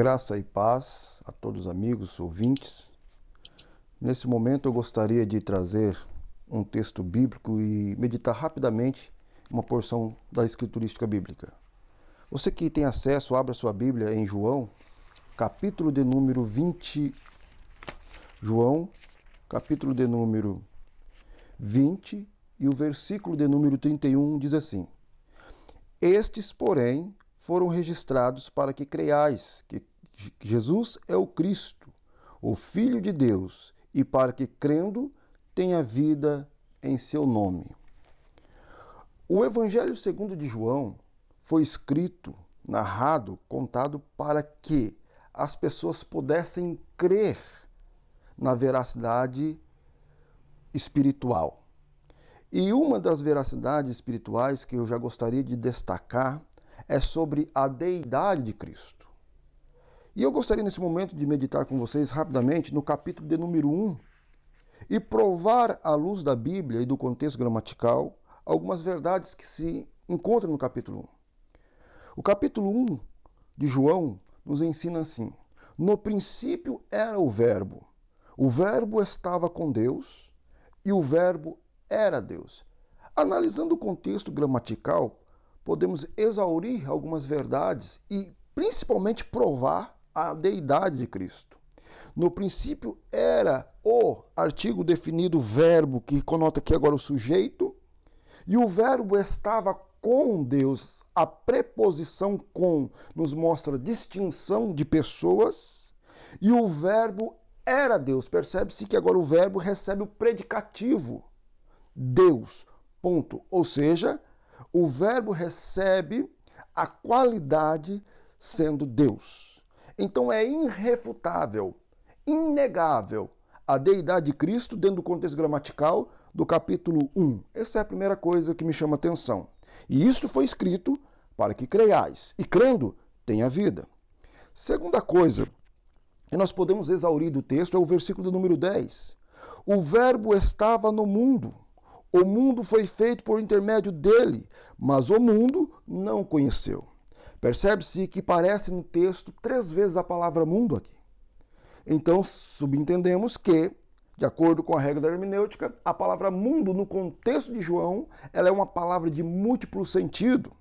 Graça e paz a todos os amigos, ouvintes. Nesse momento eu gostaria de trazer um texto bíblico e meditar rapidamente uma porção da escriturística bíblica. Você que tem acesso, abra sua Bíblia em João, capítulo de número 20. João, capítulo de número 20 e o versículo de número 31 diz assim: Estes, porém, foram registrados para que creiais que Jesus é o Cristo, o Filho de Deus, e para que, crendo, tenha vida em seu nome. O Evangelho segundo de João foi escrito, narrado, contado para que as pessoas pudessem crer na veracidade espiritual. E uma das veracidades espirituais que eu já gostaria de destacar é sobre a deidade de Cristo. E eu gostaria nesse momento de meditar com vocês rapidamente no capítulo de número 1 e provar à luz da Bíblia e do contexto gramatical algumas verdades que se encontram no capítulo 1. O capítulo 1 de João nos ensina assim: No princípio era o Verbo estava com Deus e o Verbo era Deus. Analisando o contexto gramatical, podemos exaurir algumas verdades e principalmente provar a deidade de Cristo. No princípio era o artigo definido verbo, que conota aqui agora o sujeito, e o verbo estava com Deus. A preposição com nos mostra distinção de pessoas, e o verbo era Deus. Percebe-se que agora o verbo recebe o predicativo Deus, ponto. Ou seja, o verbo recebe a qualidade sendo Deus. Então é irrefutável, inegável a deidade de Cristo dentro do contexto gramatical do capítulo 1. Essa é a primeira coisa que me chama a atenção. E isto foi escrito para que creiais, e crendo, tenha vida. Segunda coisa que nós podemos exaurir do texto é o versículo do número 10. O verbo estava no mundo. O mundo foi feito por intermédio dele, mas o mundo não o conheceu. Percebe-se que aparece no texto 3 vezes a palavra mundo aqui. Então, subentendemos que, de acordo com a regra da hermenêutica, a palavra mundo, no contexto de João, ela é uma palavra de múltiplo sentido.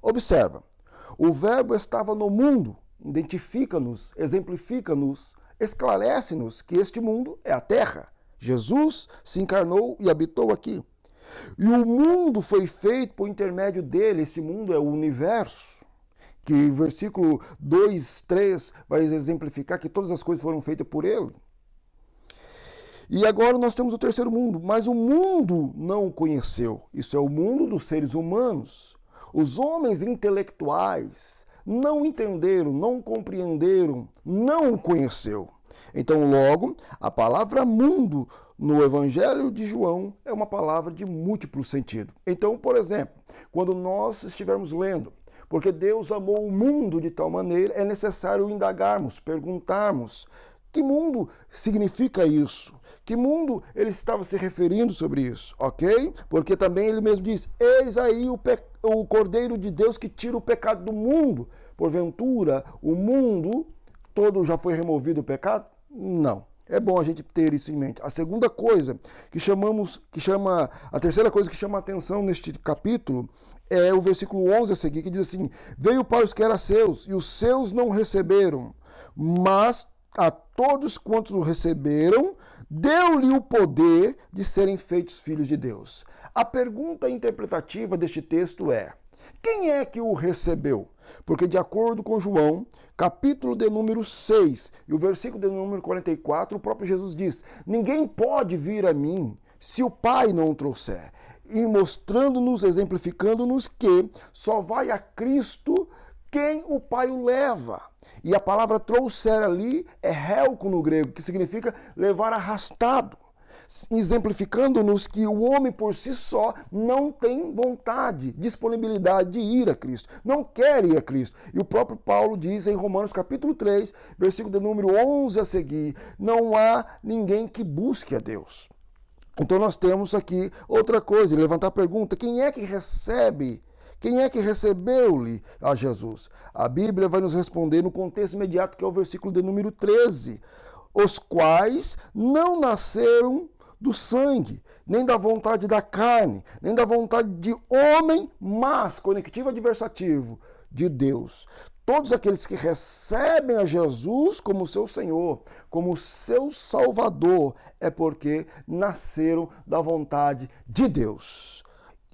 Observa, o verbo estava no mundo, identifica-nos, exemplifica-nos, esclarece-nos que este mundo é a terra. Jesus se encarnou e habitou aqui. E o mundo foi feito por intermédio dele. Esse mundo é o universo, que o versículo 2, 3 vai exemplificar que todas as coisas foram feitas por ele. E agora nós temos o terceiro mundo, mas o mundo não o conheceu. Isso é o mundo dos seres humanos. Os homens intelectuais não entenderam, não compreenderam, não o conheceu. Então, logo, a palavra mundo no Evangelho de João é uma palavra de múltiplo sentido. Então, por exemplo, quando nós estivermos lendo, porque Deus amou o mundo de tal maneira, é necessário indagarmos, perguntarmos, que mundo significa isso? Que mundo ele estava se referindo sobre isso, ok? Porque também ele mesmo diz, eis aí o Cordeiro de Deus que tira o pecado do mundo. Porventura, o mundo todo já foi removido o pecado? Não. É bom a gente ter isso em mente. A segunda coisa a terceira coisa que chama a atenção neste capítulo é o versículo 11 a seguir, que diz assim: Veio para os que eram seus, e os seus não receberam, mas a todos quantos o receberam, deu-lhe o poder de serem feitos filhos de Deus. A pergunta interpretativa deste texto é: quem é que o recebeu? Porque de acordo com João, capítulo de número 6 e o versículo de número 44, o próprio Jesus diz: Ninguém pode vir a mim se o Pai não o trouxer. E mostrando-nos, exemplificando-nos que só vai a Cristo quem o Pai o leva. E a palavra trouxer ali é helko no grego, que significa levar arrastado. Exemplificando-nos que o homem por si só não tem vontade, disponibilidade de ir a Cristo, não quer ir a Cristo. E o próprio Paulo diz em Romanos capítulo 3, versículo de número 11 a seguir, não há ninguém que busque a Deus. Então nós temos aqui outra coisa, levantar a pergunta, quem é que recebe Quem é que recebeu-lhe a Jesus? A Bíblia vai nos responder no contexto imediato, que é o versículo de número 13. Os quais não nasceram do sangue, nem da vontade da carne, nem da vontade de homem, mas, conectivo adversativo, de Deus. Todos aqueles que recebem a Jesus como seu Senhor, como seu Salvador, é porque nasceram da vontade de Deus.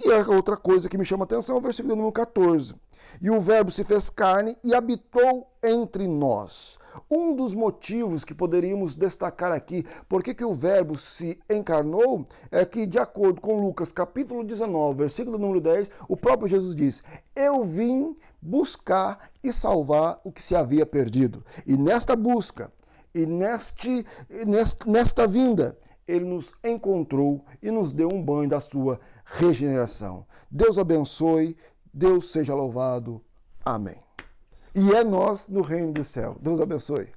E a outra coisa que me chama a atenção é o versículo número 14. E o Verbo se fez carne e habitou entre nós. Um dos motivos que poderíamos destacar aqui, por que o Verbo se encarnou, é que, de acordo com Lucas capítulo 19, versículo número 10, o próprio Jesus diz: eu vim buscar e salvar o que se havia perdido. E nesta busca, e nesta vinda, ele nos encontrou e nos deu um banho da sua regeneração. Deus abençoe, Deus seja louvado. Amém. E é nós no reino do céu. Deus abençoe.